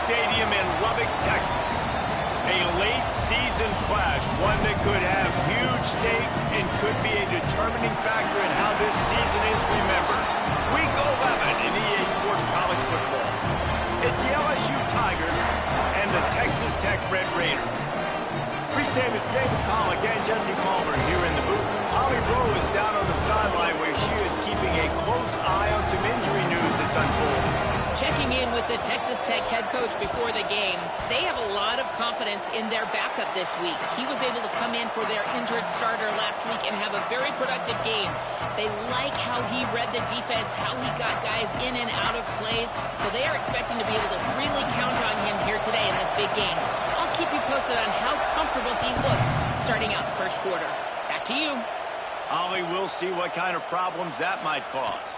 Stadium in Lubbock, Texas. A late season clash, one that could have huge stakes and could be a determining factor in how this season is remembered. Week 11 in EA Sports College Football. It's the LSU Tigers and the Texas Tech Red Raiders. Reese Davis, David Pollack, and Jesse Palmer here in the booth. Holly Rowe is down on the sideline where she is keeping a close eye on some injury news that's unfolding. Checking in with the Texas Tech head coach before the game. They have a lot of confidence in their backup this week. He was able to come in for their injured starter last week and have a very productive game. They like how he read the defense, how he got guys in and out of plays, so they are expecting to be able to really count on him here today in this big game. I'll keep you posted on how comfortable he looks starting out the first quarter. Back to you. Holly, we'll see what kind of problems that might cause.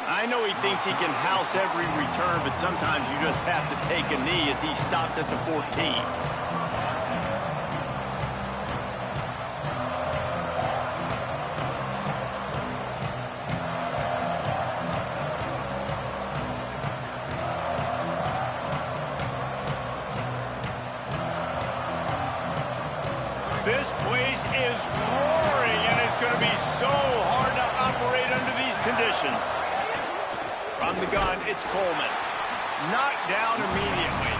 I know he thinks he can house every return, but sometimes you just have to take a knee as he stopped at the 14. This place is roaring, and it's going to be so hard to operate under these conditions. From the gun, it's Coleman. Knocked down immediately.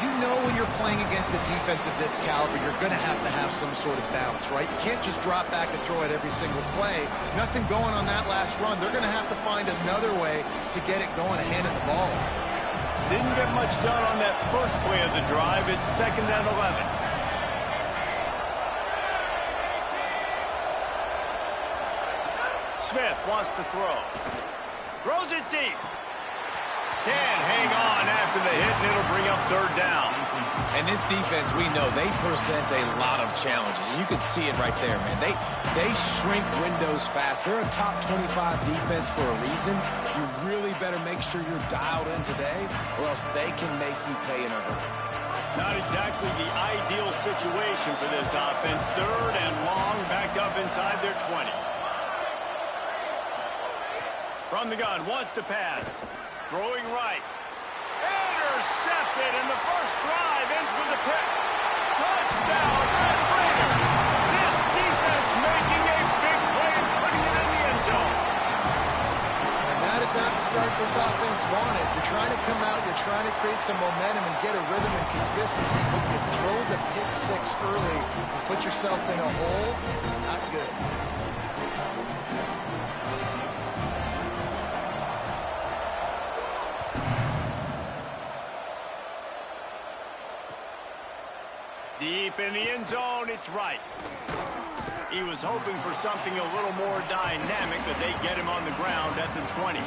You know when you're playing against a defense of this caliber, you're going to have some sort of balance, right? You can't just drop back and throw it every single play. Nothing going on that last run. They're going to have to find another way to get it going and handing the ball. Didn't get much done on that first play of the drive. It's 2nd and 11. Smith wants to throw. Throws it deep. Can't hang on after the hit, and it'll bring up 3rd down. And this defense, we know, they present a lot of challenges. And you can see it right there, man. They shrink windows fast. They're a top 25 defense for a reason. You really better make sure you're dialed in today, or else they can make you pay in a hurry. Not exactly the ideal situation for this offense. 3rd and long, backed up inside their 20. From the gun, wants to pass. Throwing right. Intercepted, and the first drive ends with a pick. Touchdown, Red Raider. This defense making a big play and putting it in the end zone. And that is not the start this offense wanted. You're trying to come out, you're trying to create some momentum and get a rhythm and consistency, but you throw the pick 6 early and put yourself in a hole. Not good. Deep in the end zone, it's right. He was hoping for something a little more dynamic, but they get him on the ground at the 20.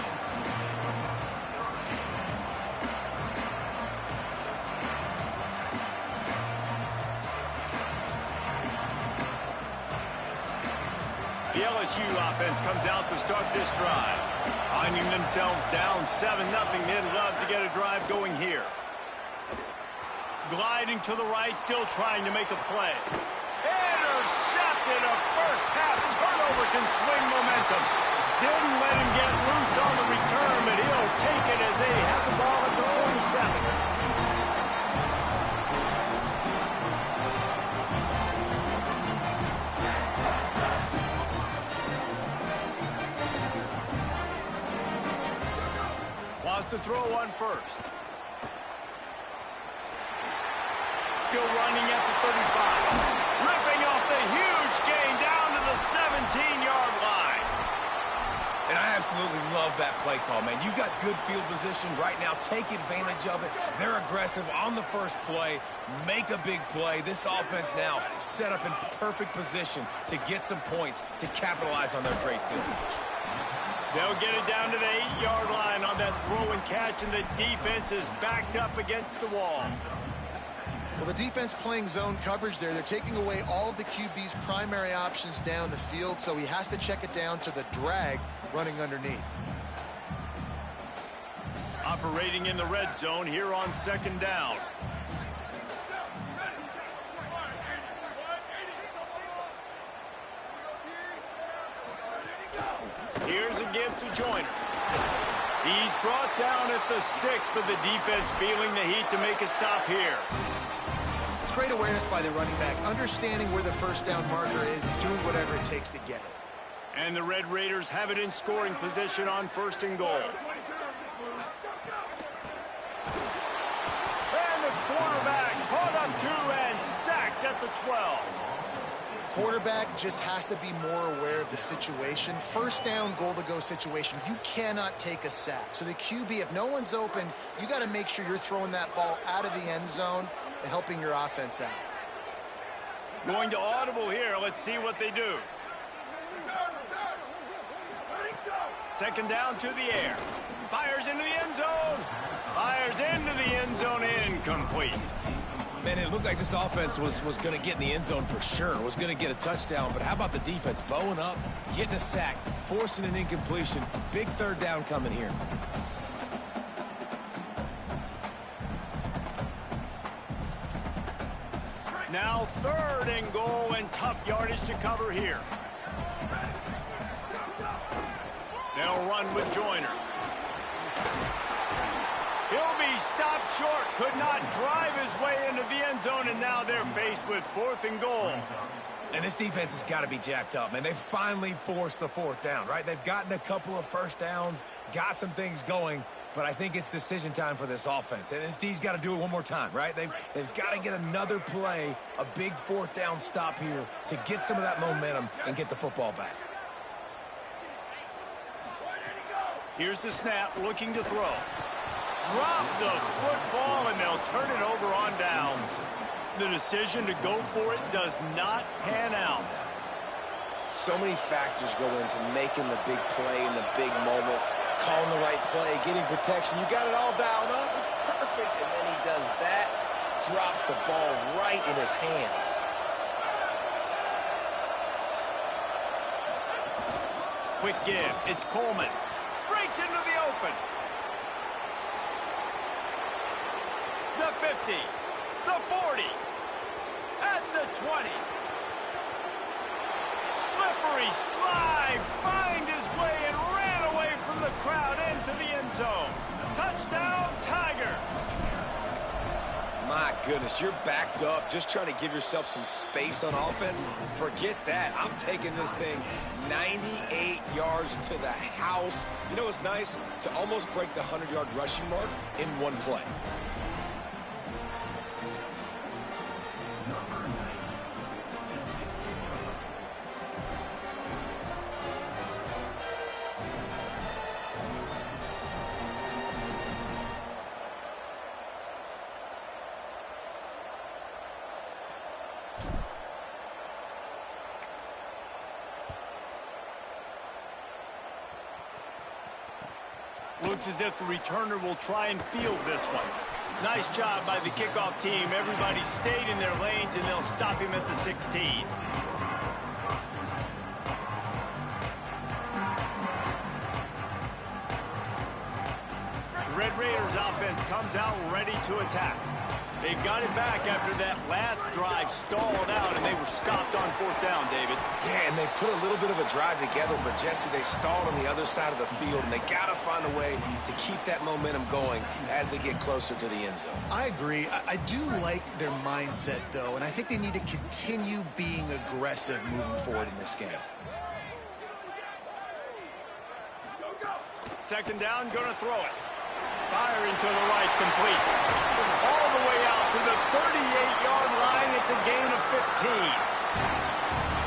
The LSU offense comes out to start this drive. Finding themselves down 7-0, they'd love to get a drive going here. Gliding to the right, still trying to make a play. Intercepted. A first-half turnover can swing momentum. Didn't let him get loose on the return, but he'll take it as they have the ball at the 47. Wants to throw on first. Still running at the 35. Ripping off the huge gain down to the 17-yard line. And I absolutely love that play call, man. You've got good field position right now. Take advantage of it. They're aggressive on the first play. Make a big play. This offense now set up in perfect position to get some points to capitalize on their great field position. They'll get it down to the 8-yard line on that throw and catch, and the defense is backed up against the wall. Well, the defense playing zone coverage there. They're taking away all of the QB's primary options down the field, so he has to check it down to the drag running underneath. Operating in the red zone here on 2nd down. Here's a give to Joyner. He's brought down at the 6, but the defense feeling the heat to make a stop here. It's great awareness by the running back, understanding where the first down marker is and doing whatever it takes to get it. And the Red Raiders have it in scoring position on 1st and goal. And the quarterback caught up to and sacked at the 12. Quarterback just has to be more aware of the situation. First down, goal-to-go situation. You cannot take a sack. So the QB, if no one's open, you got to make sure you're throwing that ball out of the end zone and helping your offense out. Going to audible here. Let's see what they do. 2nd down to the air. Fires into the end zone. Fires into the end zone. Incomplete. Man, it looked like this offense was going to get in the end zone for sure. Was going to get a touchdown. But how about the defense bowing up, getting a sack, forcing an incompletion. Big 3rd down coming here. Now 3rd and goal and tough yardage to cover here. They'll run with Joyner. He'll be stopped short. Could not drive his way into the end zone, and now they're faced with 4th and goal. And this defense has got to be jacked up, man. They finally forced the 4th down, right? They've gotten a couple of first downs, got some things going, but I think it's decision time for this offense. And this D's got to do it one more time, right? They've got to get another play, a big 4th down stop here to get some of that momentum and get the football back. Here's the snap, looking to throw. Drop the football, and they'll turn it over on downs. The decision to go for it does not pan out. So many factors go into making the big play in the big moment, calling the right play, getting protection. You got it all dialed up. It's perfect. And then he does that, drops the ball right in his hands. Quick give. It's Coleman. Breaks into the open. The 50. The 40. At the 20. Slippery slide. Find his way and ran away from the crowd into the end zone. Touchdown, Tiger. My goodness, you're backed up, just trying to give yourself some space on offense. Forget that. I'm taking this thing 98 yards to the house. You know what's nice? To almost break the 100-yard rushing mark in one play. Looks as if the returner will try and field this one. Nice job by the kickoff team. Everybody stayed in their lanes, and they'll stop him at the 16. The Red Raiders offense comes out ready to attack. They've got it back after that last drive stalled out, and they were stopped on 4th down, David. Yeah, and they put a little bit of a drive together, but, Jesse, they stalled on the other side of the field, and they got to find a way to keep that momentum going as they get closer to the end zone. I agree. I do like their mindset, though, and I think they need to continue being aggressive moving forward in this game. 2nd down, going to throw it. Fire into the right, complete. All the way out to the 38-yard line. It's a gain of 15.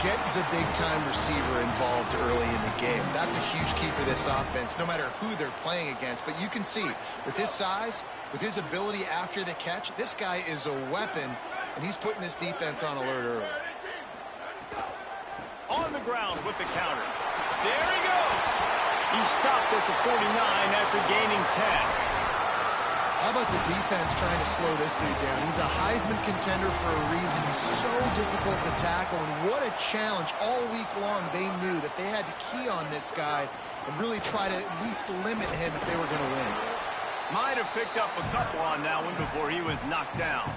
Get the big-time receiver involved early in the game. That's a huge key for this offense, no matter who they're playing against. But you can see, with his size, with his ability after the catch, this guy is a weapon, and he's putting this defense on alert early. On the ground with the counter. There he goes. He stopped at the 49 after gaining 10. How about the defense trying to slow this dude down? He's a Heisman contender for a reason. He's so difficult to tackle, and what a challenge. All week long, they knew that they had to key on this guy and really try to at least limit him if they were going to win. Might have picked up a couple on that one before he was knocked down.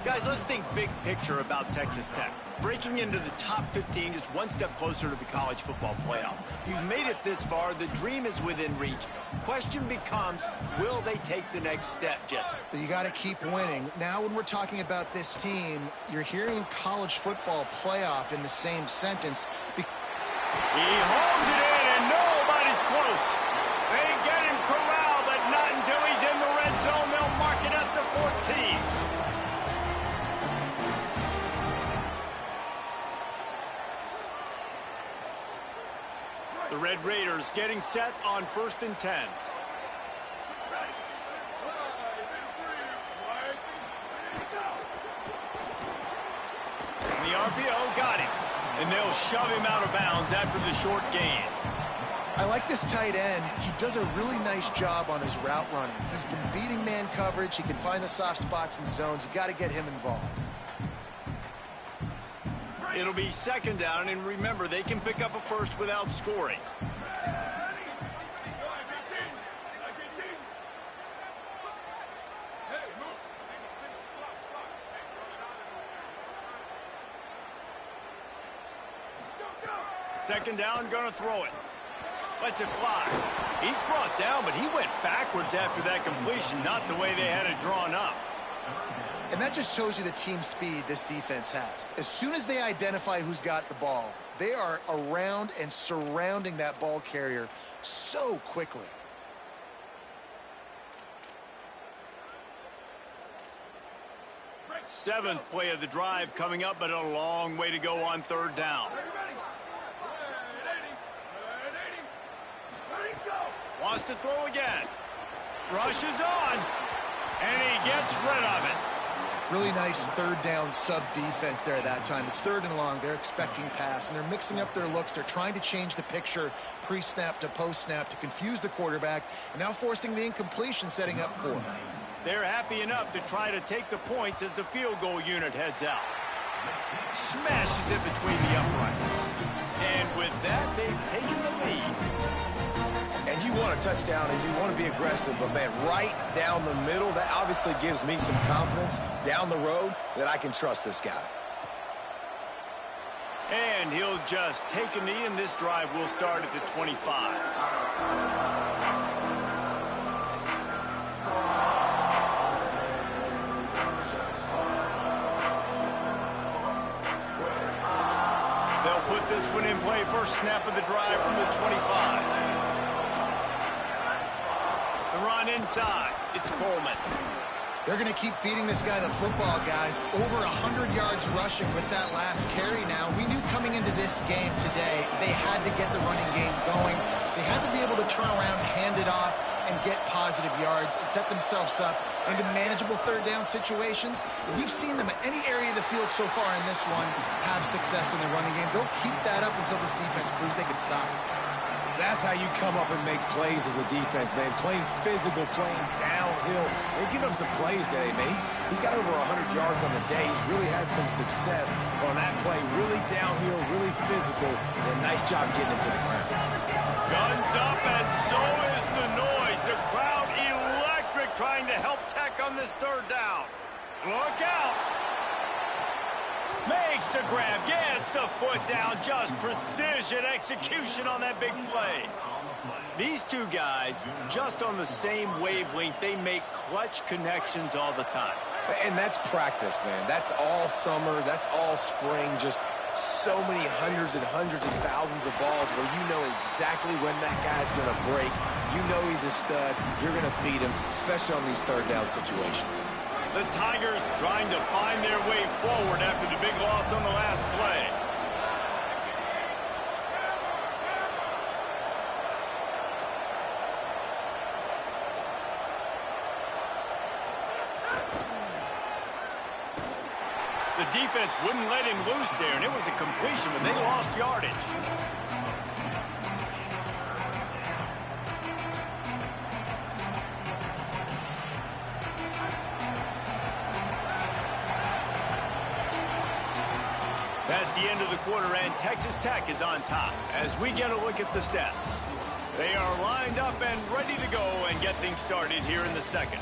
Guys, let's think big picture about Texas Tech. Breaking into the top 15 is one step closer to the college football playoff. You've made it this far. The dream is within reach. Question becomes, will they take the next step, Jesse? But you got to keep winning. Now when we're talking about this team, you're hearing college football playoff in the same sentence. He holds it in, and nobody's close. They get him corralled, but not until he's in the red zone. They'll mark it up to 14. The Red Raiders getting set on 1st and 10. And the RPO got him. And they'll shove him out of bounds after the short gain. I like this tight end. He does a really nice job on his route running. He's been beating man coverage. He can find the soft spots and zones. You got to get him involved. It'll be 2nd down, and remember, they can pick up a first without scoring. Second down, gonna throw it. Lets it fly. He's brought down, but he went backwards after that completion, not the way they had it drawn up. And that just shows you the team speed this defense has. As soon as they identify who's got the ball, they are around and surrounding that ball carrier so quickly. Seventh play of the drive coming up, but a long way to go on 3rd down. Wants to throw again. Rushes on, and he gets rid of it. Really nice 3rd down sub-defense there that time. It's 3rd and long. They're expecting pass, and they're mixing up their looks. They're trying to change the picture pre-snap to post-snap to confuse the quarterback, and now forcing the incompletion, setting up 4th. They're happy enough to try to take the points as the field goal unit heads out. Smashes it between the uprights. And with that, they've taken the lead. And you want a touchdown and you want to be aggressive, but man, right down the middle, that obviously gives me some confidence down the road that I can trust this guy. And he'll just take a knee, and this drive will start at the 25. They'll put this one in play. First snap of the drive from the 25. The run inside. It's Coleman. They're going to keep feeding this guy the football, guys. Over 100 yards rushing with that last carry now. We knew coming into this game today, they had to get the running game going. They had to be able to turn around, hand it off, and get positive yards and set themselves up into manageable 3rd down situations. We've seen them at any area of the field so far in this one have success in the running game. They'll keep that up until this defense proves they can stop it. That's how you come up and make plays as a defense, man. Playing physical, playing downhill. They've given up some plays today, man. He's got over 100 yards on the day. He's really had some success on that play. Really downhill, really physical, and a nice job getting him to the ground. Guns up, and so is the noise. The crowd electric, trying to help Tech on this 3rd down. Look out. Makes the grab, gets the foot down, just precision execution on that big play. These two guys, just on the same wavelength, they make clutch connections all the time. And that's practice, man. That's all summer, that's all spring, just so many hundreds and thousands of balls where you know exactly when that guy's going to break. You know he's a stud. You're going to feed him, especially on these 3rd down situations. The Tigers trying to find their way forward after the big loss on the last play. The defense wouldn't let him loose there, and it was a completion, but they lost yardage. That's the end of the quarter, and Texas Tech is on top. As we get a look at the stats, they are lined up and ready to go and get things started here in the 2nd.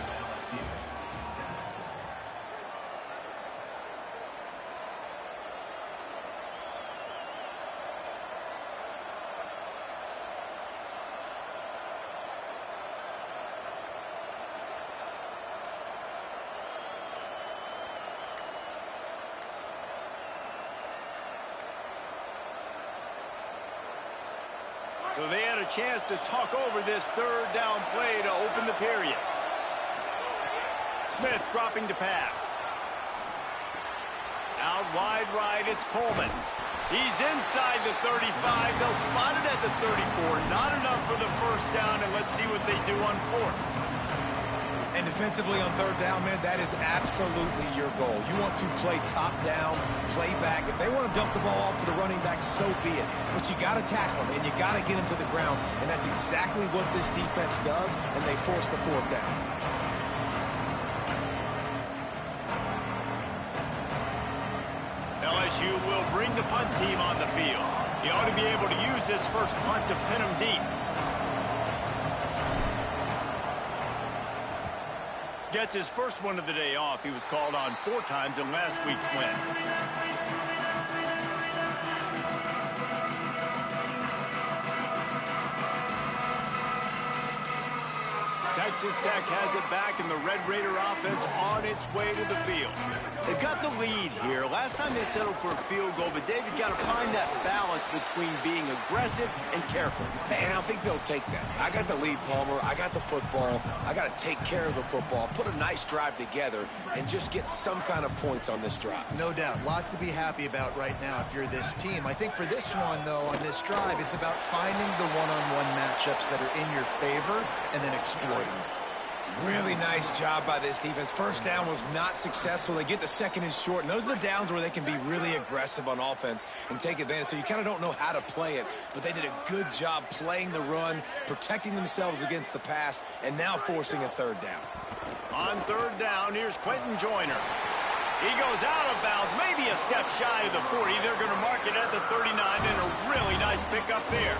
So they had a chance to talk over this third down play to open the period. Smith dropping to pass. Out wide right, it's Coleman. He's inside the 35. They'll spot it at the 34. Not enough for the first down, and let's see what they do on fourth. And defensively on third down, man, that is absolutely your goal. You want to play top down, play back. If they want to dump the ball off to the running back, so be it. But you got to tackle them, and you got to get them to the ground. And that's exactly what this defense does, and they force the fourth down. LSU will bring the punt team on the field. He ought to be able to use this first punt to pin them deep. Gets his first one of the day off. He was called on 4 times in last week's win. Texas Tech has it back, and the Red Raider offense on its way to the field. They've got the lead here. Last time they settled for a field goal, but David got to find that balance between being aggressive and careful. And I think they'll take that. I got the lead, Palmer. I got the football. I got to take care of the football, put a nice drive together, and just get some kind of points on this drive. No doubt. Lots to be happy about right now if you're this team. I think for this one, though, on this drive, it's about finding the one-on-one matchups that are in your favor and then exploiting them. Really nice job by this defense. First down was not successful. They get the second and short, and those are the downs where they can be really aggressive on offense and take advantage. So you kind of don't know how to play it, but they did a good job playing the run, protecting themselves against the pass, and now forcing a third down. On third down, here's Quentin Joyner. He goes out of bounds, maybe a step shy of the 40. They're going to mark it at the 39, and a really nice pickup there.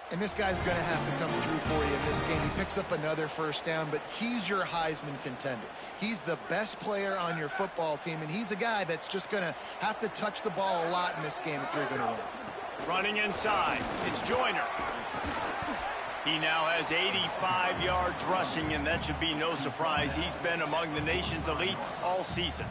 And this guy's going to have to come through for you in this game. He picks up another first down, but he's your Heisman contender. He's the best player on your football team, and he's a guy that's just going to have to touch the ball a lot in this game if you're going to win. Running inside, it's Joyner. He now has 85 yards rushing, and that should be no surprise. He's been among the nation's elite all season.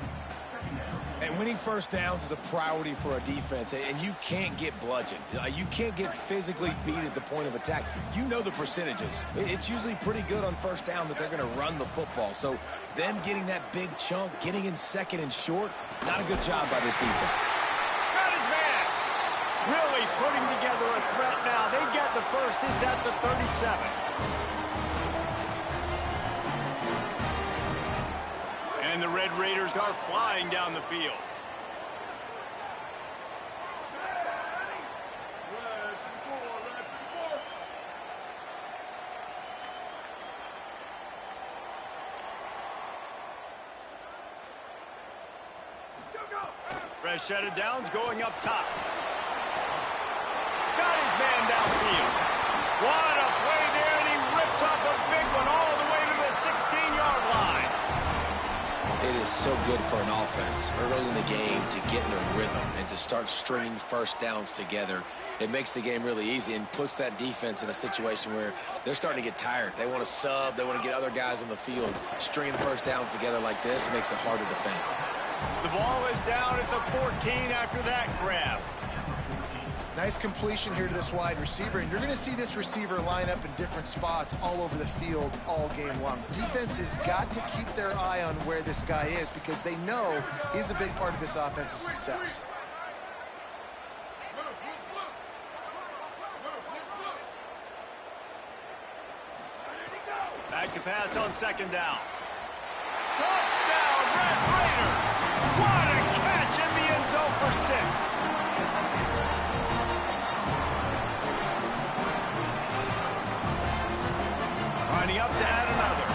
And winning first downs is a priority for a defense, and you can't get bludgeoned. You can't get physically beat at the point of attack. You know the percentages. It's usually pretty good on first down that they're going to run the football. So them getting that big chunk, getting in second and short, not a good job by this defense. Got his man. Really putting together a threat now. They get the first. It's at the 37. And the Red Raiders are flying down the field. Fresh set of downs going up top. Got his man downfield. What a play there, and he rips off a big one all the way to the 16-yard line. It is so good for an offense early in the game to get in a rhythm and to start stringing first downs together. It makes the game really easy and puts that defense in a situation where they're starting to get tired. They want to sub. They want to get other guys on the field. Stringing first downs together like this makes it hard to defend. The ball is down at the 14 after that grab. Nice completion here to this wide receiver, and you're going to see this receiver line up in different spots all over the field all game long. Defense has got to keep their eye on where this guy is because they know he's a big part of this offensive success. Back to pass on second down. Touchdown, Red Raiders! What a catch in the end zone for 6. Lining up to add another.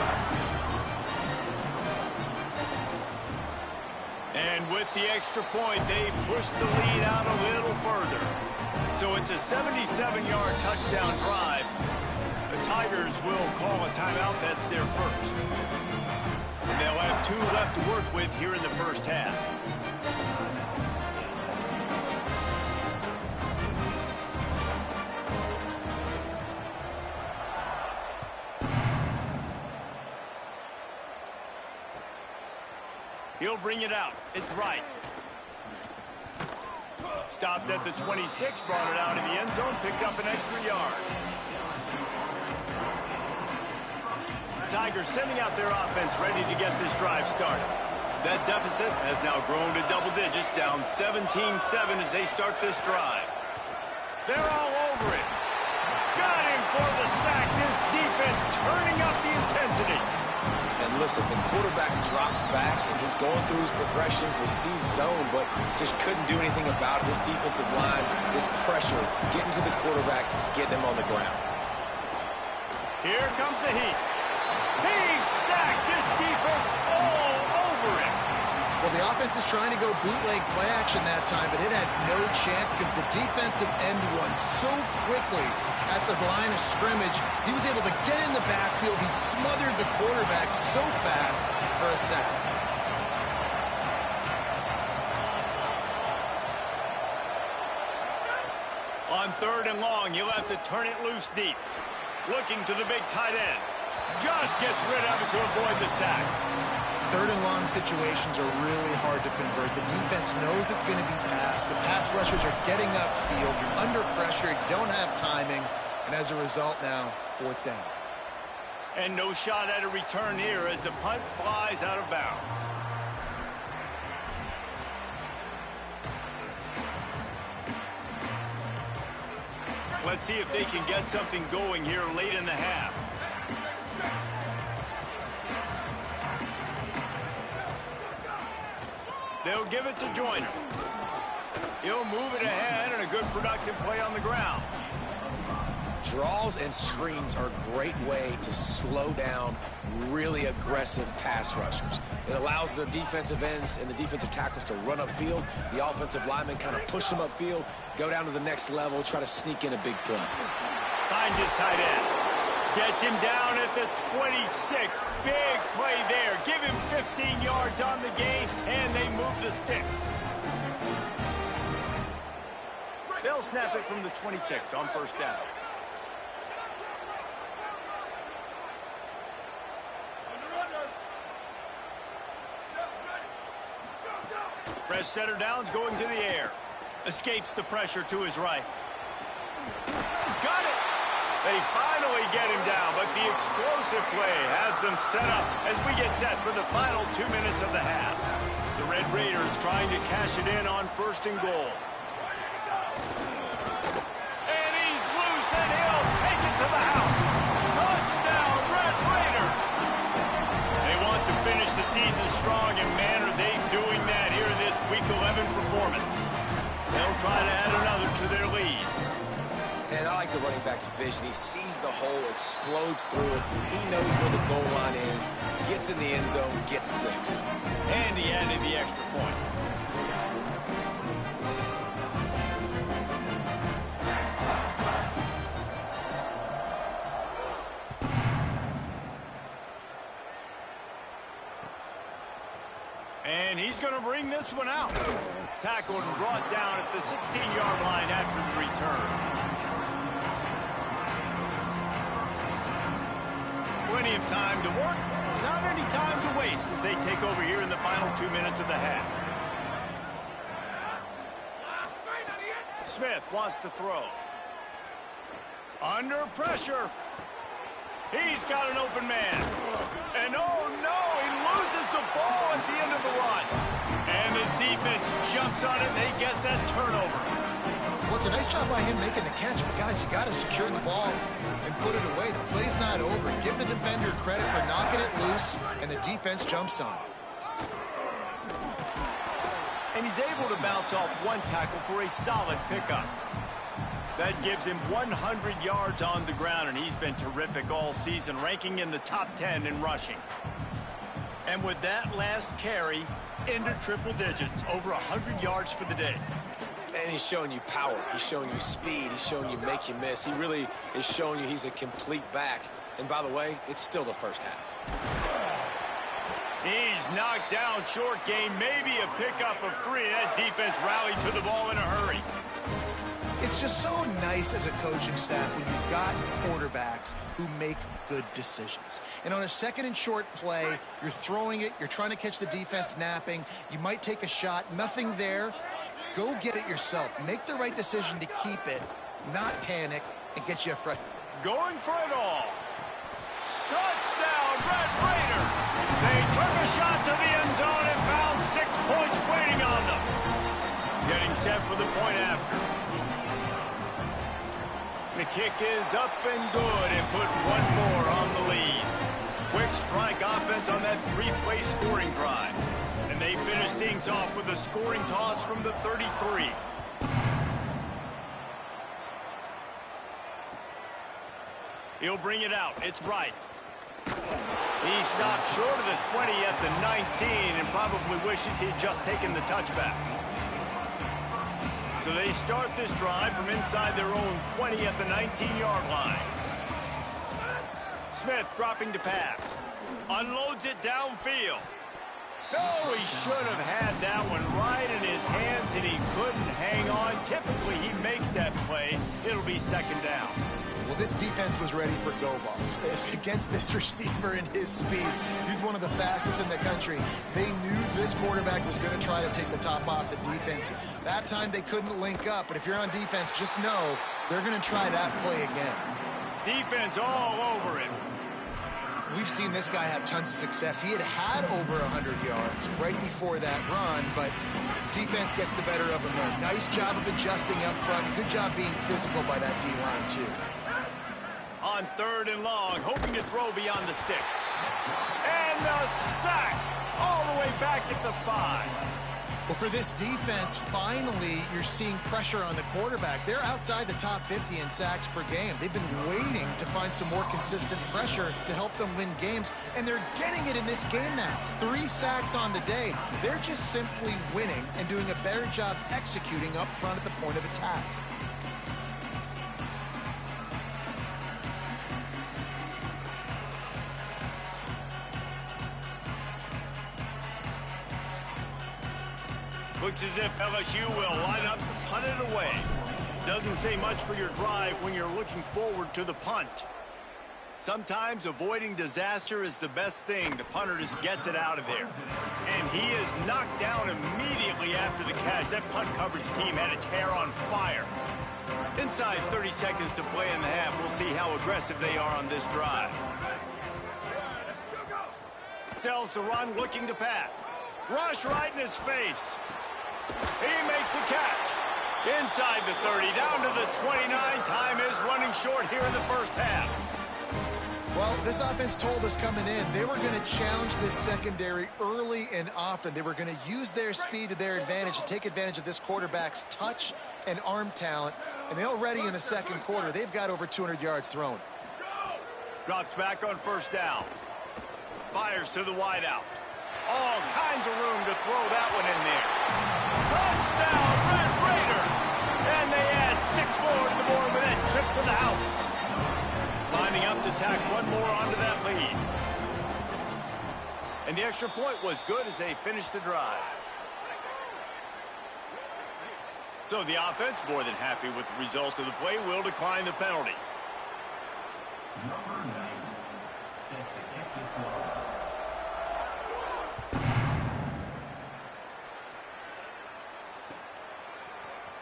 And with the extra point, they push the lead out a little further. So it's a 77-yard touchdown drive. The Tigers will call a timeout. That's their first. And they'll have 2 left to work with here in the first half. He'll bring it out. It's right. Stopped at the 26, brought it out in the end zone, picked up an extra yard. The Tigers sending out their offense ready to get this drive started. That deficit has now grown to double digits, down 17-7 as they start this drive. They're all over it. Got him for the sack. This defense turning up the intensity. And listen, the quarterback drops back, and he's going through his progressions, we see zone, but just couldn't do anything about it. This defensive line, this pressure, getting to the quarterback, getting him on the ground. Here comes the heat. He's sacked. This defense all over it. Well, the offense is trying to go bootleg play action that time, but it had no chance because the defensive end won so quickly at the line of scrimmage. He was able to get in the backfield. He smothered the quarterback so fast for a sack. On 3rd and long, you'll have to turn it loose deep. Looking to the big tight end. Just gets rid of it to avoid the sack. 3rd and long situations are really hard to convert. The defense knows it's going to be passed. The pass rushers are getting upfield. You're under pressure. You don't have timing. And as a result now, 4th down. And no shot at a return here as the punt flies out of bounds. Let's see if they can get something going here late in the half. They'll give it to Joyner. He'll move it ahead and a good productive play on the ground. Draws and screens are a great way to slow down really aggressive pass rushers. It allows the defensive ends and the defensive tackles to run upfield. The offensive linemen kind of push them upfield, go down to the next level, try to sneak in a big play. Finds his tight end. Gets him down at the 26. Big play there. Give him 15 yards on the gain, and they move the sticks. They'll snap it from the 26 on 1st down. Press center downs, going to the air. Escapes the pressure to his right. Got it! They finally get him down, but the explosive play has them set up as we get set for the final 2 minutes of the half. The Red Raiders trying to cash it in on 1st and goal. And he's loose, and he'll take it to the house. Touchdown, Red Raiders! They want to finish the season strong, and man, are they doing that here in this Week 11 performance. They'll try to add another to their lead. And I like the running back's vision. He sees the hole, explodes through it. He knows where the goal line is, gets in the end zone, gets 6. And he added the extra point. And he's going to bring this one out. Tackled and brought down at the 16-yard line after the return. Plenty of time to work, not any time to waste as they take over here in the final 2 minutes of the half. Smith wants to throw. Under pressure. He's got an open man. And oh no, he loses the ball at the end of the run. And the defense jumps on it and they get that turnover. Well, it's a nice job by him making the catch, but guys, you got to secure the ball and put it away. The play's not over. Give the defender credit for knocking it loose, and the defense jumps on it. And he's able to bounce off one tackle for a solid pickup. That gives him 100 yards on the ground, and he's been terrific all season, ranking in the top 10 in rushing. And with that last carry, into triple digits, over 100 yards for the day. And he's showing you power. He's showing you speed. He's showing you make you miss. He really is showing you he's a complete back. And by the way, it's still the first half. He's knocked down short game, maybe a pickup of 3. That defense rallied to the ball in a hurry. It's just so nice as a coaching staff when you've got quarterbacks who make good decisions. And on a second and short play, you're throwing it, you're trying to catch the defense napping, you might take a shot, nothing there. Go get it yourself. Make the right decision to keep it, not panic, and get you a fresh. Going for it all. Touchdown, Red Raider. They took a shot to the end zone and found 6 points waiting on them. Getting set for the point after. The kick is up and good and put one more on the lead. Quick strike offense on that 3-play scoring drive. And they finish things off with a scoring toss from the 33. He'll bring it out. It's Bright. He stopped short of the 20 at the 19 and probably wishes he'd just taken the touchback. So they start this drive from inside their own 20 at the 19-yard line. Smith dropping to pass. Unloads it downfield. Oh, he should have had that one right in his hands, and he couldn't hang on. Typically, he makes that play. It'll be second down. Well, this defense was ready for go balls. Against this receiver and his speed, he's one of the fastest in the country. They knew this quarterback was going to try to take the top off the defense. That time they couldn't link up, but if you're on defense, just know they're going to try that play again. Defense all over him. We've seen this guy have tons of success. He had over 100 yards right before that run, but defense gets the better of him there. Nice job of adjusting up front. Good job being physical by that D-line, too. On 3rd and long, hoping to throw beyond the sticks. And the sack all the way back at the 5. Well, for this defense, finally, you're seeing pressure on the quarterback. They're outside the top 50 in sacks per game. They've been waiting to find some more consistent pressure to help them win games, and they're getting it in this game now. 3 sacks on the day. They're just simply winning and doing a better job executing up front at the point of attack. Looks as if LSU will line up and punt it away. Doesn't say much for your drive when you're looking forward to the punt. Sometimes avoiding disaster is the best thing. The punter just gets it out of there. And he is knocked down immediately after the catch. That punt coverage team had its hair on fire. Inside 30 seconds to play in the half. We'll see how aggressive they are on this drive. Sells the run, looking to pass. Rush right in his face. He makes the catch. Inside the 30, down to the 29. Time is running short here in the first half. Well, this offense told us coming in they were going to challenge this secondary early and often. They were going to use their speed to their advantage and take advantage of this quarterback's touch and arm talent. And already in the second quarter, they've got over 200 yards thrown. Drops back on 1st down. Fires to the wideout. All kinds of room to throw that one in there. Touchdown, Red Raider! And they add 6 more to the board with that trip to the house. Lining up to tack one more onto that lead. And the extra point was good as they finished the drive. So the offense, more than happy with the result of the play, will decline the penalty. Number 9, set to kick this one.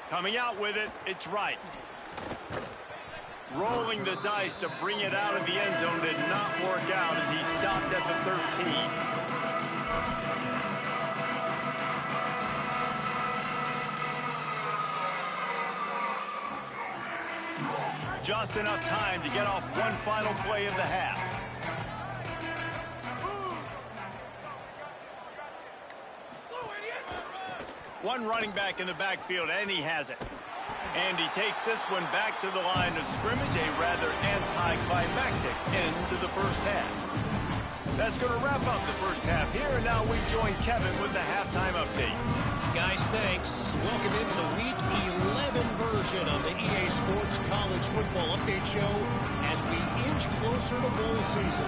Coming out with it, it's right. Rolling the dice to bring it out of the end zone did not work out as he stopped at the 13. Just enough time to get off one final play of the half. One running back in the backfield, and he has it. And he takes this one back to the line of scrimmage, a rather anticlimactic end to the first half. That's going to wrap up the first half here, and now we join Kevin with the halftime update. Guys, thanks. Welcome into the Week 11 version of the EA Sports College Football Update Show as we inch closer to bowl season.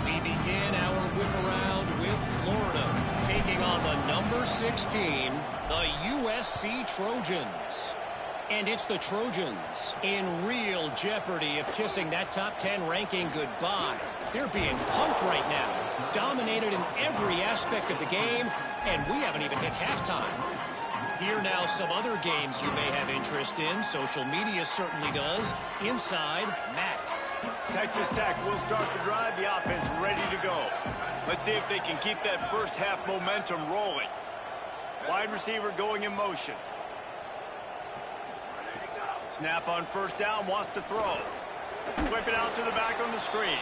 We begin our whip around with Florida taking on the number 16, the USC Trojans. And it's the Trojans in real jeopardy of kissing that top 10 ranking goodbye. They're being pumped right now, dominated in every aspect of the game, and we haven't even hit halftime. Here now some other games you may have interest in. Social media certainly does. Inside, Matt. Texas Tech will start the drive, the offense ready to go. Let's see if they can keep that first half momentum rolling. Wide receiver going in motion. Snap on first down, wants to throw. Whip it out to the back on the screen.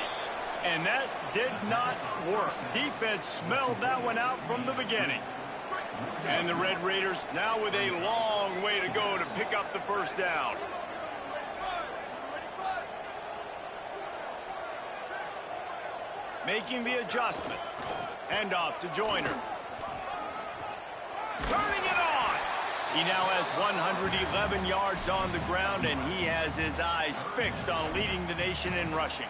And that did not work. Defense smelled that one out from the beginning. And the Red Raiders now with a long way to go to pick up the first down. Making the adjustment. Handoff to Joyner. Turning it on. He now has 111 yards on the ground, and he has his eyes fixed on leading the nation in rushing.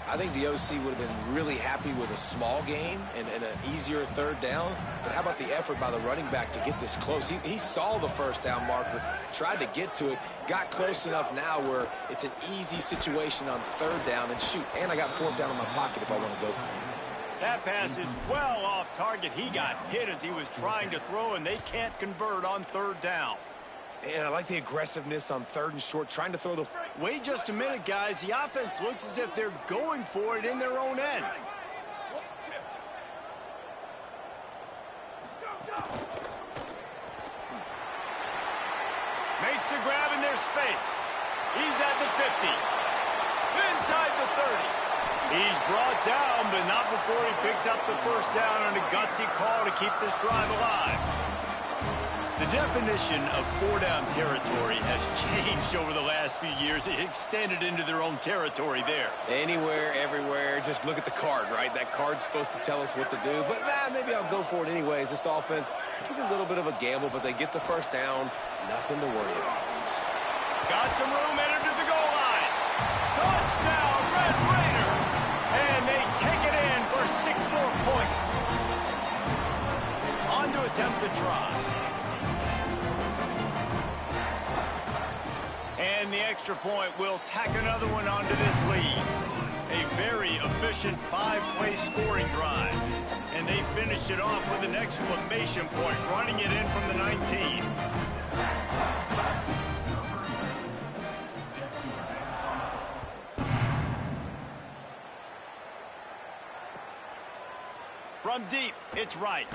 I think the OC would have been really happy with a small gain and an easier third down. But how about the effort by the running back to get this close? He saw the first down marker, tried to get to it, got close enough now where it's an easy situation on third down. And shoot, and I got fourth down in my pocket if I want to go for it. That pass is well off target. He got hit as he was trying to throw, and they can't convert on third down. And I like the aggressiveness on third and short, trying to throw the... Wait just a minute, guys. The offense looks as if they're going for it in their own end. Makes the grab in their space. He's at the 50. Inside the 30. He's brought down, but not before he picks up the first down on a gutsy call to keep this drive alive. The definition of four-down territory has changed over the last few years. It extended into their own territory there. Anywhere, everywhere, just look at the card, right? That card's supposed to tell us what to do, but maybe I'll go for it anyways. This offense took a little bit of a gamble, but they get the first down. Nothing to worry about. Got some room, entered to the goal line. Touchdown, Red Raiders! And they take it in for 6 more points. On to attempt the try. And the extra point will tack another one onto this lead. A very efficient 5-play scoring drive. And they finished it off with an exclamation point, running it in from the 19. From deep, it's right.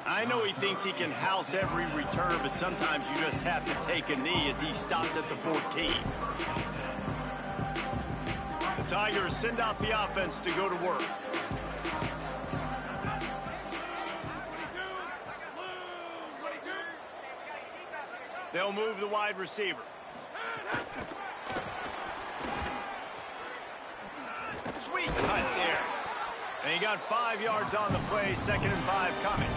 I know he thinks he can house every return, but sometimes you just have to take a knee as he stopped at the 14. The Tigers send out the offense to go to work. They'll move the wide receiver. Sweet cut there. And he got 5 yards on the play, 2nd and 5 coming.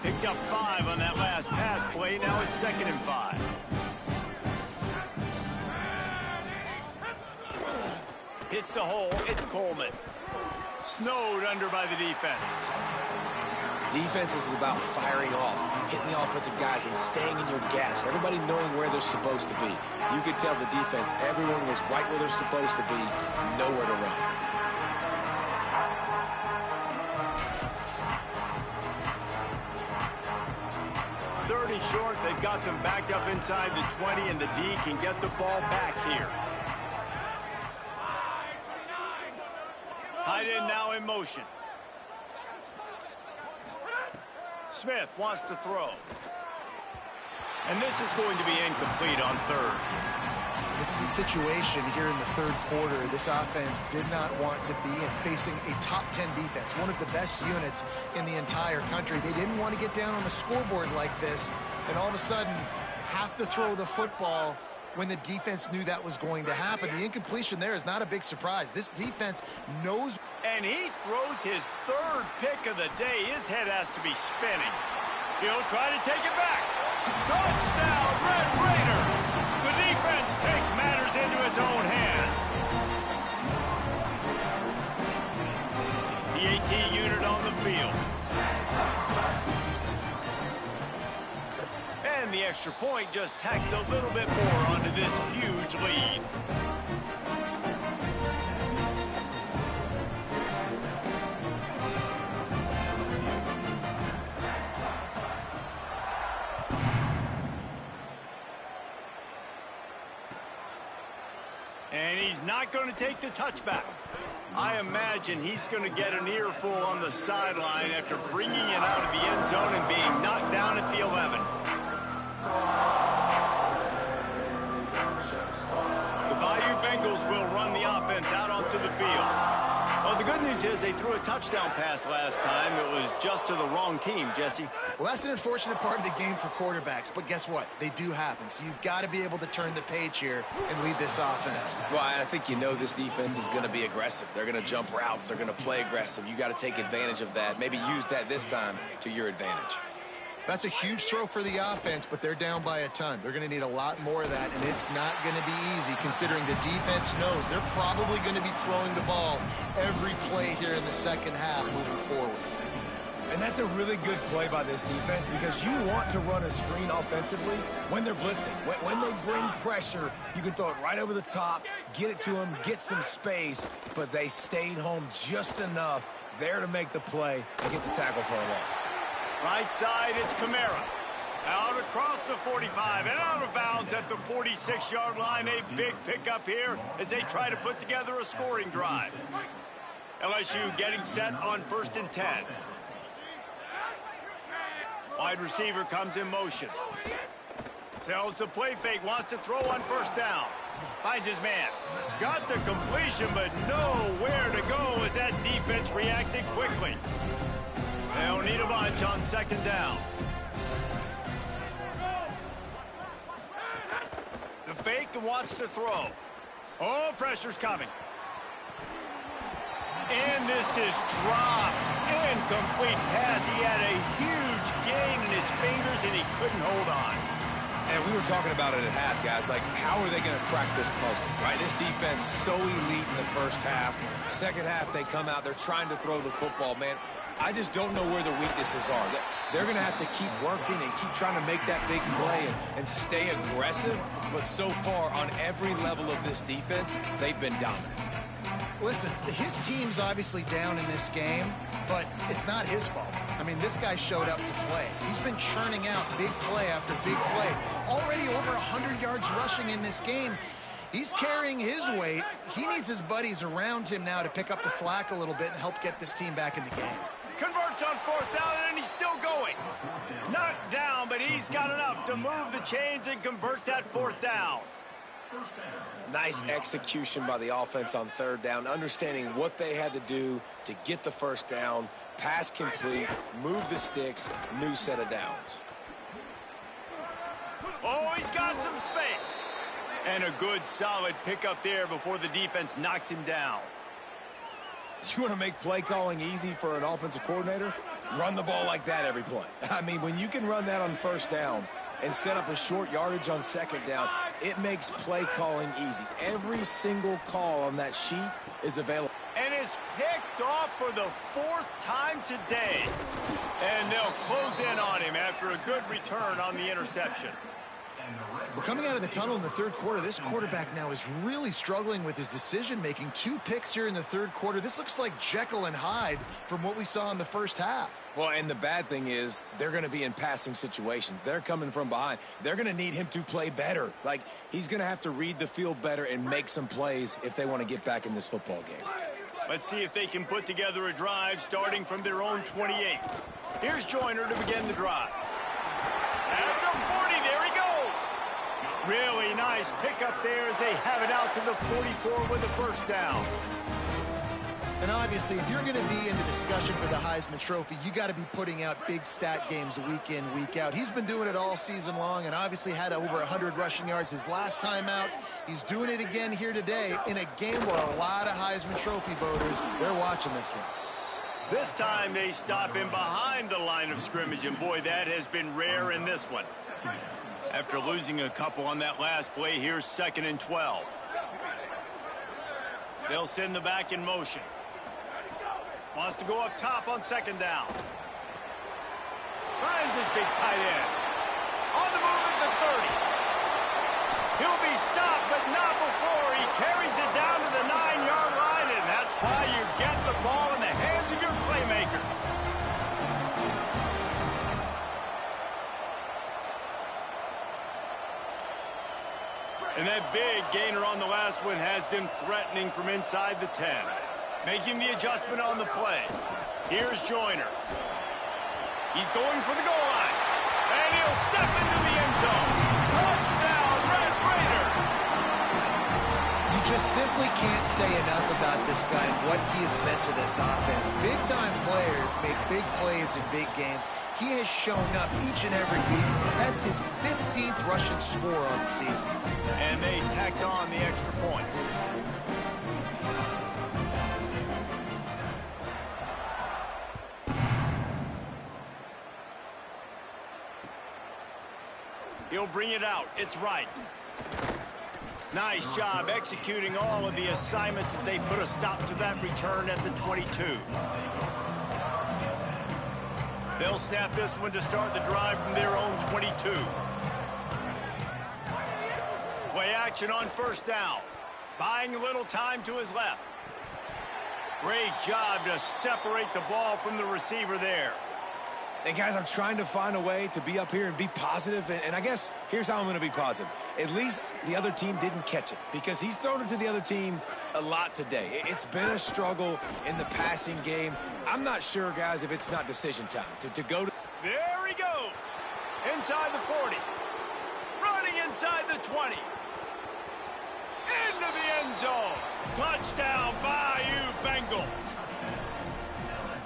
Picked up 5 on that last pass play. Now it's 2nd and 5. Hits the hole. It's Coleman. Snowed under by the defense. Defense is about firing off, hitting the offensive guys, and staying in your gaps. Everybody knowing where they're supposed to be. You could tell the defense, everyone was right where they're supposed to be, nowhere to run. in short. They've got them backed up inside the 20, and the D can get the ball back here. Tight end now in motion. Smith wants to throw. And this is going to be incomplete on third. This is a situation here in the third quarter this offense did not want to be in, facing a top 10 defense, one of the best units in the entire country. They didn't want to get down on the scoreboard like this and all of a sudden have to throw the football when the defense knew that was going to happen. The incompletion there is not a big surprise. This defense knows. And he throws his third pick of the day. His head has to be spinning. He'll try to take it back. Touchdown, Red Raiders! The defense takes matters into its own hands. The AT unit on the field. And the extra point just tacks a little bit more onto this huge lead. And he's not going to take the touchback. I imagine he's going to get an earful on the sideline after bringing it out of the end zone and being knocked down at the 11. The Bayou Bengals will run the offense out onto the field. Well, the good news is they threw a touchdown pass last time. It was just to the wrong team, Jesse. Well, that's an unfortunate part of the game for quarterbacks, but guess what? They do happen. So you've got to be able to turn the page here and lead this offense. Well, I think you know this defense is going to be aggressive. They're going to jump routes. They're going to play aggressive. You got to take advantage of that. Maybe use that this time to your advantage. That's a huge throw for the offense, but they're down by a ton. They're going to need a lot more of that, and it's not going to be easy considering the defense knows they're probably going to be throwing the ball every play here in the second half moving forward. And that's a really good play by this defense because you want to run a screen offensively when they're blitzing. When they bring pressure, you can throw it right over the top, get it to them, get some space, but they stayed home just enough there to make the play and get the tackle for a loss. Right side, it's Kamara. Out across the 45 and out of bounds at the 46-yard line. A big pickup here as they try to put together a scoring drive. LSU getting set on 1st and 10. Wide receiver comes in motion. Tells the play fake, wants to throw on 1st down. Finds his man. Got the completion, but nowhere to go as that defense reacted quickly. They'll need a bunch on 2nd down. The fake wants to throw. Oh, pressure's coming. And this is dropped. Incomplete pass. He had a huge gain in his fingers, and he couldn't hold on. And we were talking about it at half, guys. Like, how are they going to crack this puzzle, right? This defense so elite in the first half. Second half, they come out. They're trying to throw the football, man. I just don't know where the weaknesses are. They're going to have to keep working and keep trying to make that big play and stay aggressive. But so far, on every level of this defense, they've been dominant. Listen, his team's obviously down in this game, but it's not his fault. I mean, this guy showed up to play. He's been churning out big play after big play. Already over 100 yards rushing in this game. He's carrying his weight. He needs his buddies around him now to pick up the slack a little bit and help get this team back in the game. Converts on 4th down, and he's still going. Knocked down, but he's got enough to move the chains and convert that 4th down. Nice execution by the offense on 3rd down, understanding what they had to do to get the 1st down, pass complete, move the sticks, new set of downs. Oh, he's got some space. And a good, solid pickup there before the defense knocks him down. You want to make play calling easy for an offensive coordinator? Run the ball like that every play. I mean, when you can run that on 1st down and set up a short yardage on 2nd down, it makes play calling easy. Every single call on that sheet is available. And it's picked off for the 4th time today. And they'll close in on him after a good return on the interception. And the Red Well, coming out of the tunnel in the third quarter, this quarterback now is really struggling with his decision-making. 2 picks here in the third quarter. This looks like Jekyll and Hyde from what we saw in the first half. Well, and the bad thing is they're going to be in passing situations. They're coming from behind. They're going to need him to play better. Like, he's going to have to read the field better and make some plays if they want to get back in this football game. Let's see if they can put together a drive starting from their own 28. Here's Joyner to begin the drive. At the 40, there he goes. Really nice pickup there as they have it out to the 44 with a first down. And obviously, if you're going to be in the discussion for the Heisman Trophy, you got to be putting out big stat games week in, week out. He's been doing it all season long and obviously had over 100 rushing yards his last time out. He's doing it again here today in a game where a lot of Heisman Trophy voters, they're watching this one. This time they stop him behind the line of scrimmage, and boy, that has been rare in this one. After losing a couple on that last play, here's 2nd and 12. They'll send the back in motion. Wants to go up top on 2nd down. Finds his big tight end. On the move at the 30. He'll be stopped, but not before he carries it down to the 9-yard line, and that's why you get the ball in the hands of your playmakers. And that big gainer on the last one has them threatening from inside the 10. Making the adjustment on the play. Here's Joyner. He's going for the goal line. And he'll step into the end zone. Touchdown, Red Raiders! You just simply can't say enough about this guy and what he has meant to this offense. Big-time players make big plays in big games. He has shown up each and every week. That's his 15th rushing score on the season. And they tacked on the extra point. He'll bring it out. It's right. Nice job executing all of the assignments as they put a stop to that return at the 22. They'll snap this one to start the drive from their own 22. Play action on 1st down. Buying a little time to his left. Great job to separate the ball from the receiver there. And guys, I'm trying to find a way to be up here and be positive, and I guess here's how I'm going to be positive. At least the other team didn't catch it, because he's thrown it to the other team a lot today. It's been a struggle in the passing game. I'm not sure, guys, if it's not decision time to go to... There he goes. Inside the 40. Running inside the 20. Into the end zone. Touchdown, Bayou Bengals.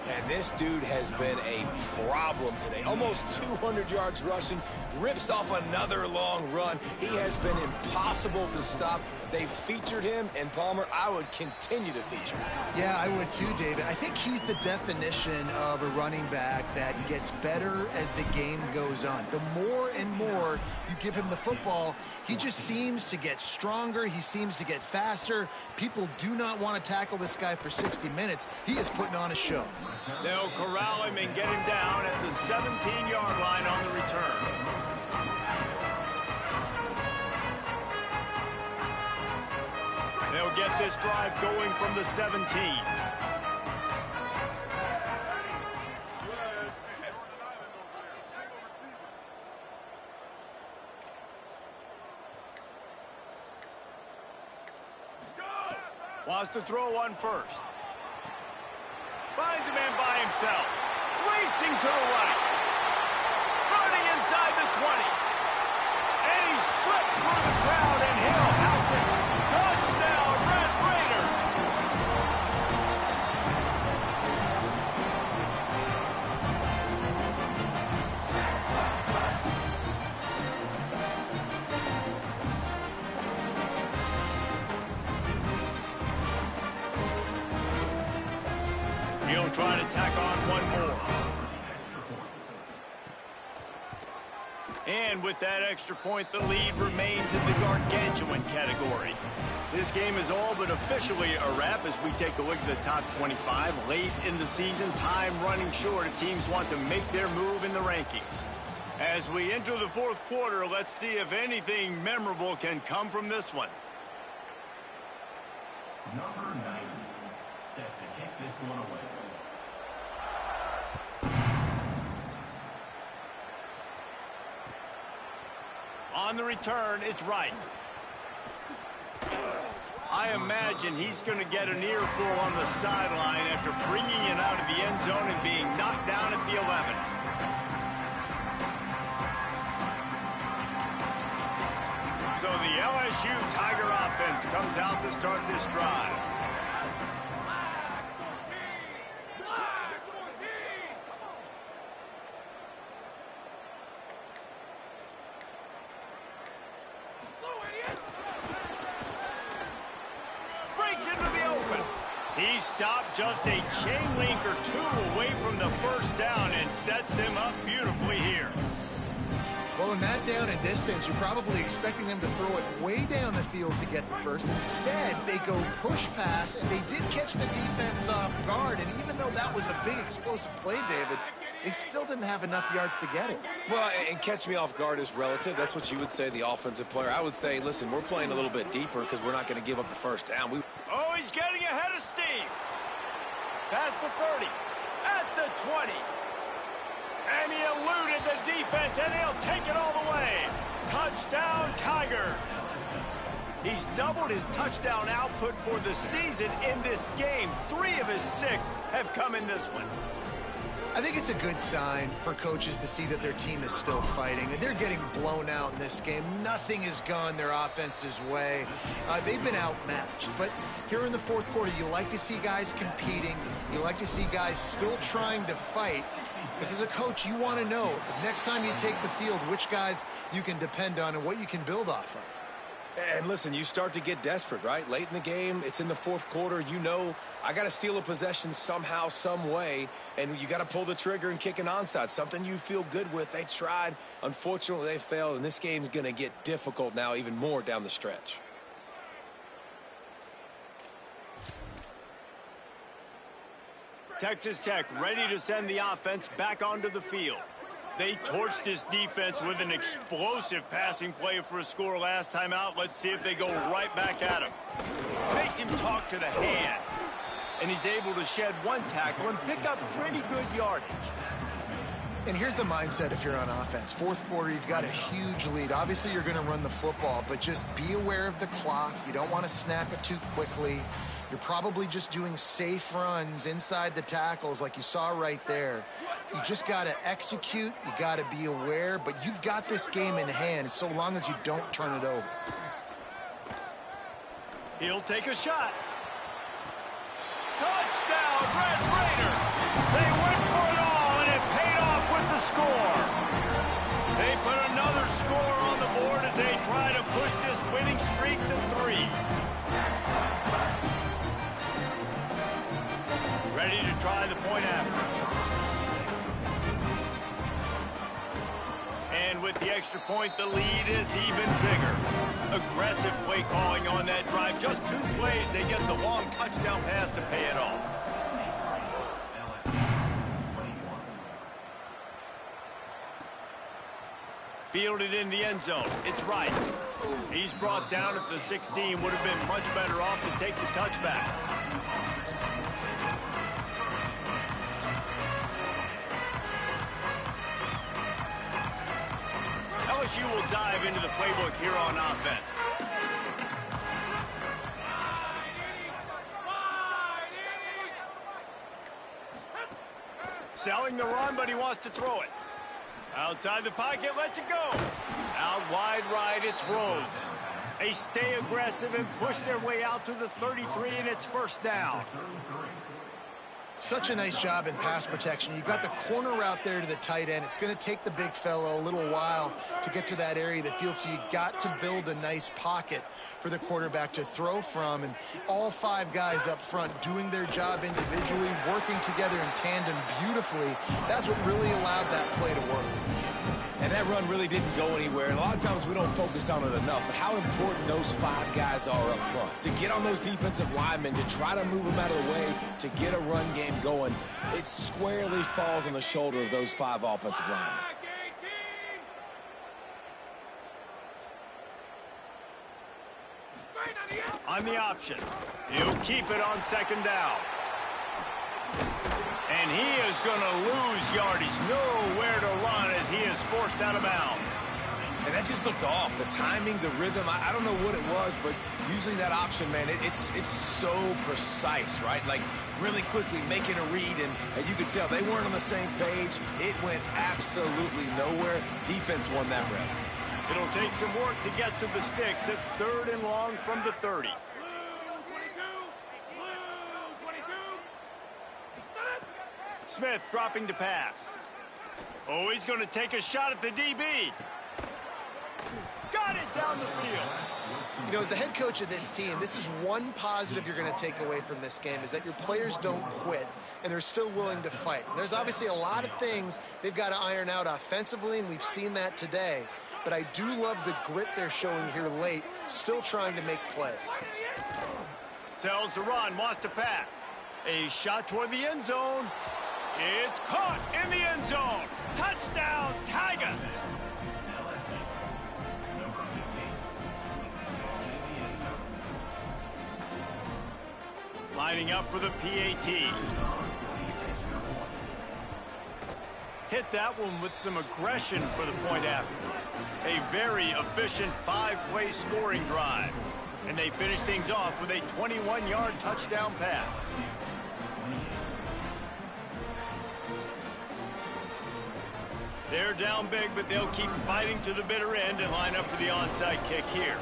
And this dude has been a problem today. Almost 200 yards rushing, rips off another long run. He has been impossible to stop. They featured him, and Palmer, I would continue to feature him. Yeah, I would too, David. I think he's the definition of a running back that gets better as the game goes on. The more and more you give him the football, he just seems to get stronger. He seems to get faster. People do not want to tackle this guy for 60 minutes. He is putting on a show. They'll corral him and get him down at the 17-yard line on the return. They'll get this drive going from the 17. Wants to throw one first. Finds a man by himself. Racing to the right. Running inside the 20. And he slipped through the crowd, and he'll house it. Touchdown, Red Raiders! He'll try to tack on one more. And with that extra point, the lead remains in the gargantuan category. This game is all but officially a wrap as we take a look at the top 25. Late in the season, time running short if teams want to make their move in the rankings. As we enter the fourth quarter, let's see if anything memorable can come from this one. Number 90, set to kick this one away. On the return, it's right. I imagine he's going to get an earful on the sideline after bringing it out of the end zone and being knocked down at the 11. So the LSU Tiger offense comes out to start this drive. Breaks into the open. He stopped just a chain link or two away from the first down and sets them up beautifully here. Well, in that down and distance, you're probably expecting them to throw it way down the field to get the first. Instead, they go push pass, and they did catch the defense off guard. And even though that was a big explosive play, David, they still didn't have enough yards to get it. Well, and catch me off guard is relative. That's what you would say, the offensive player. I would say, listen, we're playing a little bit deeper because we're not going to give up the first down. Oh, he's getting ahead of steam. Past the 30, at the 20. And he eluded the defense, and he'll take it all the way. Touchdown, Tiger. He's doubled his touchdown output for the season in this game. 3 of his 6 have come in this one. I think it's a good sign for coaches to see that their team is still fighting. They're getting blown out in this game. Nothing has gone their offense's way. They've been outmatched. But here in the fourth quarter, you like to see guys competing. You like to see guys still trying to fight. Because as a coach, you want to know, next time you take the field, which guys you can depend on and what you can build off of. And listen, you start to get desperate, right? Late in the game, it's in the fourth quarter. You know, I got to steal a possession somehow, some way, and you got to pull the trigger and kick an onside, something you feel good with. They tried. Unfortunately, they failed, and this game's going to get difficult now, even more down the stretch. Texas Tech ready to send the offense back onto the field. They torched this defense with an explosive passing play for a score last time out. Let's see if they go right back at him. Makes him talk to the hand. And he's able to shed one tackle and pick up pretty good yardage. And here's the mindset if you're on offense. Fourth quarter, you've got a huge lead. Obviously, you're going to run the football, but just be aware of the clock. You don't want to snap it too quickly. You're probably just doing safe runs inside the tackles like you saw right there. You just got to execute. You got to be aware, but you've got this game in hand so long as you don't turn it over. He'll take a shot. Touchdown, Red Raider. They went for it all, and it paid off with the score. They put another score on the board as they try to push this winning streak to 3. Ready to try the point after. And with the extra point, the lead is even bigger. Aggressive play calling on that drive. Just 2 plays, they get the long touchdown pass to pay it off. Fielded in the end zone. It's right. He's brought down at the 16. Would have been much better off to take the touchback. LSU will dive into the playbook here on offense. Selling the run, but he wants to throw it. Outside the pocket, lets it go. Out wide right, it's Rhodes. They stay aggressive and push their way out to the 33, and it's first down. Such a nice job in pass protection. You've got the corner route there to the tight end. It's going to take the big fella a little while to get to that area of the field, so you got to build a nice pocket for the quarterback to throw from. And all 5 guys up front doing their job individually, working together in tandem beautifully. That's what really allowed that play to work. And that run really didn't go anywhere. And a lot of times we don't focus on it enough. But how important those 5 guys are up front. To get on those defensive linemen, to try to move them out of the way, to get a run game going, it squarely falls on the shoulder of those 5 offensive linemen. On the option. He'll keep it on second down. And he is going to lose yardage. Nowhere to run as he is forced out of bounds. And that just looked off. The timing, the rhythm, I don't know what it was, but usually that option, man, it's so precise, right? Like really quickly making a read, and you could tell they weren't on the same page. It went absolutely nowhere. Defense won that rep. It'll take some work to get to the sticks. It's 3rd and long from the 30. Smith dropping to pass. Oh, he's going to take a shot at the DB. Got it down the field. You know, as the head coach of this team, this is one positive you're going to take away from this game, is that your players don't quit, and they're still willing to fight. There's obviously a lot of things they've got to iron out offensively, and we've seen that today. But I do love the grit they're showing here late, still trying to make plays. Tells to run, wants to pass. A shot toward the end zone. It's caught in the end zone. Touchdown, Tigers. Lining up for the PAT. Hit that one with some aggression for the point after. A very efficient 5-play scoring drive. And they finish things off with a 21-yard touchdown pass. They're down big, but they'll keep fighting to the bitter end and line up for the onside kick here.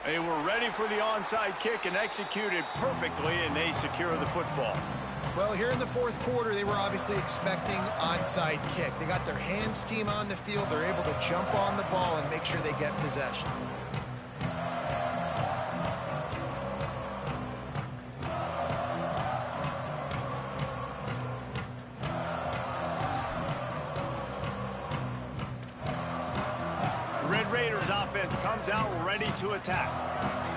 They were ready for the onside kick and executed perfectly, and they secure the football. Well, here in the 4th quarter, they were obviously expecting onside kick. They got their hands team on the field. They're able to jump on the ball and make sure they get possession. Red Raiders offense comes out ready to attack.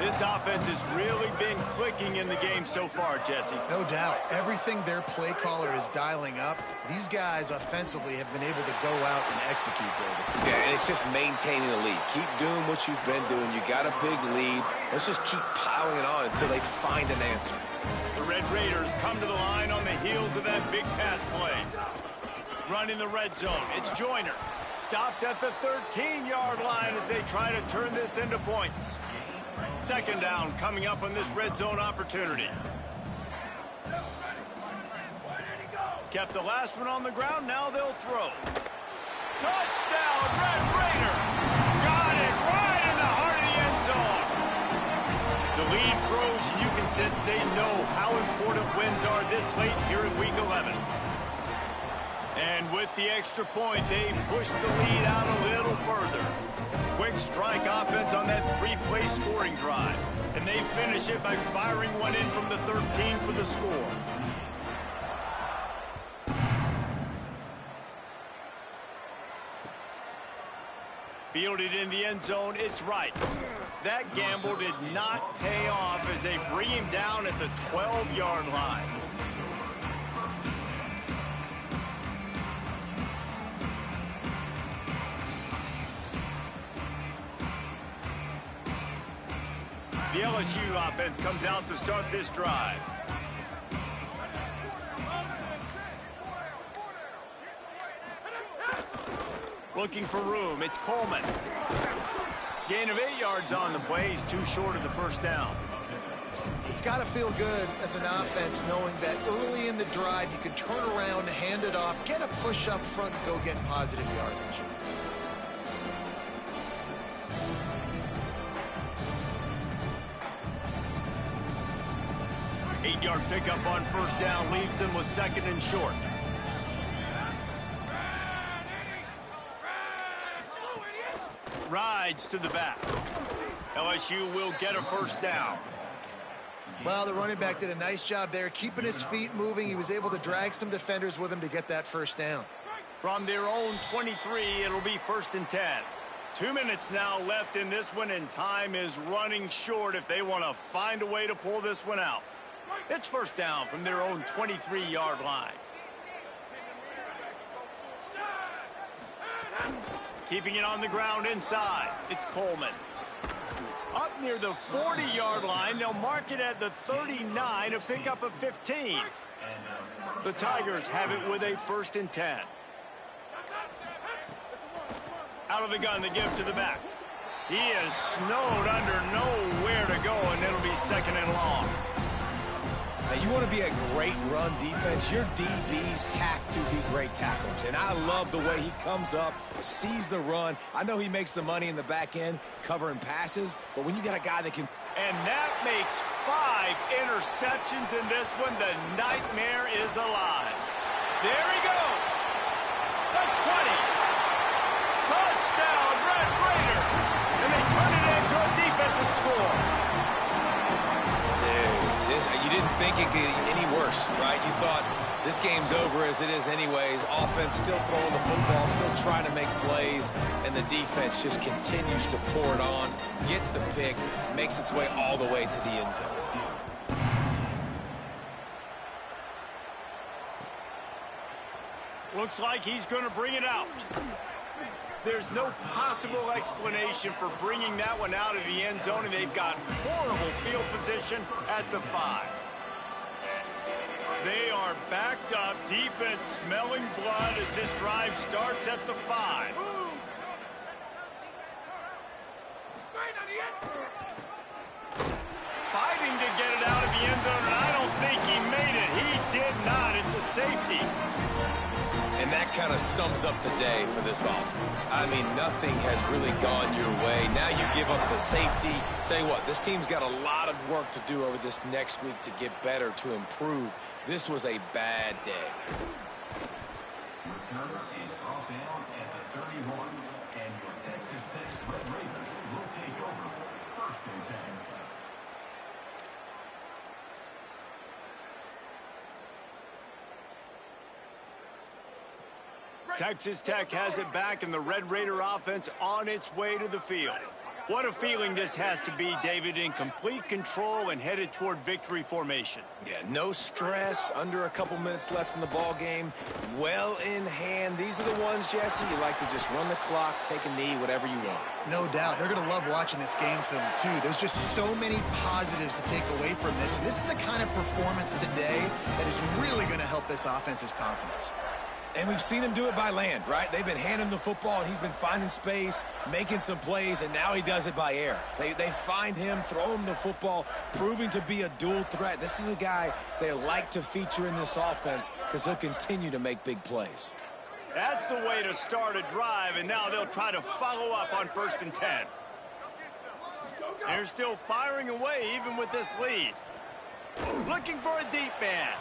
This offense has really been clicking in the game so far, Jesse. No doubt. Everything their play caller is dialing up, these guys offensively have been able to go out and execute, David. Yeah, and it's just maintaining the lead. Keep doing what you've been doing. You got a big lead. Let's just keep piling it on until they find an answer. The Red Raiders come to the line on the heels of that big pass play. Running the red zone. It's Joyner. Stopped at the 13-yard line as they try to turn this into points. 2nd down coming up on this red zone opportunity. Kept the last one on the ground, now they'll throw. Touchdown, Red Raider! Got it right in the heart of the end zone. The lead grows, and you can sense they know how important wins are this late here in Week 11. And with the extra point, they push the lead out a little further. Quick strike offense on that 3-play scoring drive. And they finish it by firing one in from the 13 for the score. Fielded in the end zone, it's right. That gamble did not pay off as they bring him down at the 12-yard line. The LSU offense comes out to start this drive. Looking for room, it's Coleman. Gain of 8 yards on the play, he's too short of the first down. It's got to feel good as an offense knowing that early in the drive you can turn around, hand it off, get a push up front, and go get positive yardage. Eight-yard pickup on first down leaves them with 2nd and short. Rides to the back. LSU will get a first down. Well, the running back did a nice job there, keeping his feet moving. He was able to drag some defenders with him to get that first down. From their own 23, it'll be 1st and 10. 2 minutes now left in this one, and time is running short if they want to find a way to pull this one out. It's first down from their own 23-yard line. Keeping it on the ground inside. It's Coleman. Up near the 40-yard line, they'll mark it at the 39, a pickup of 15. The Tigers have it with a 1st and 10. Out of the gun, they give to the back. He is snowed under, nowhere to go, and it'll be 2nd and long. Now, you want to be a great run defense, your DBs have to be great tacklers. And I love the way he comes up, sees the run. I know he makes the money in the back end covering passes, but when you got a guy that can... And that makes 5 interceptions in this one. The nightmare is alive. There he goes. The 20. Touchdown, Red Raider. And they turn it into a defensive score. You didn't think it could get any worse, right? You thought this game's over as it is anyways. Offense still throwing the football, still trying to make plays, and the defense just continues to pour it on, gets the pick, makes its way all the way to the end zone. Looks like he's going to bring it out. There's no possible explanation for bringing that one out of the end zone, and they've got horrible field position at the 5. They are backed up, defense smelling blood as this drive starts at the 5. Fighting to get it out of the end zone, and I don't think he made it. He did not. It's a safety. And that kind of sums up the day for this offense. I mean, nothing has really gone your way. Now you give up the safety. Tell you what, this team's got a lot of work to do over this next week to get better, to improve. This was a bad day. Return is brought down at the 31, and your Texas Tech Red Raiders will take over 1st and 10. Texas Tech has it back, and the Red Raider offense on its way to the field. What a feeling this has to be, David, in complete control and headed toward victory formation. Yeah, no stress, under a couple minutes left in the ball game, well in hand. These are the ones, Jesse, you like to just run the clock, take a knee, whatever you want. No doubt. They're going to love watching this game film, too. There's just so many positives to take away from this, and this is the kind of performance today that is really going to help this offense's confidence. And we've seen him do it by land, right? They've been handing him the football, and he's been finding space, making some plays, and now he does it by air. They find him, throw him the football, proving to be a dual threat. This is a guy they like to feature in this offense because he'll continue to make big plays. That's the way to start a drive, and now they'll try to follow up on 1st and 10. They're still firing away even with this lead. Looking for a deep man.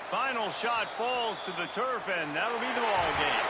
Final shot falls to the turf, and that'll be the ball game.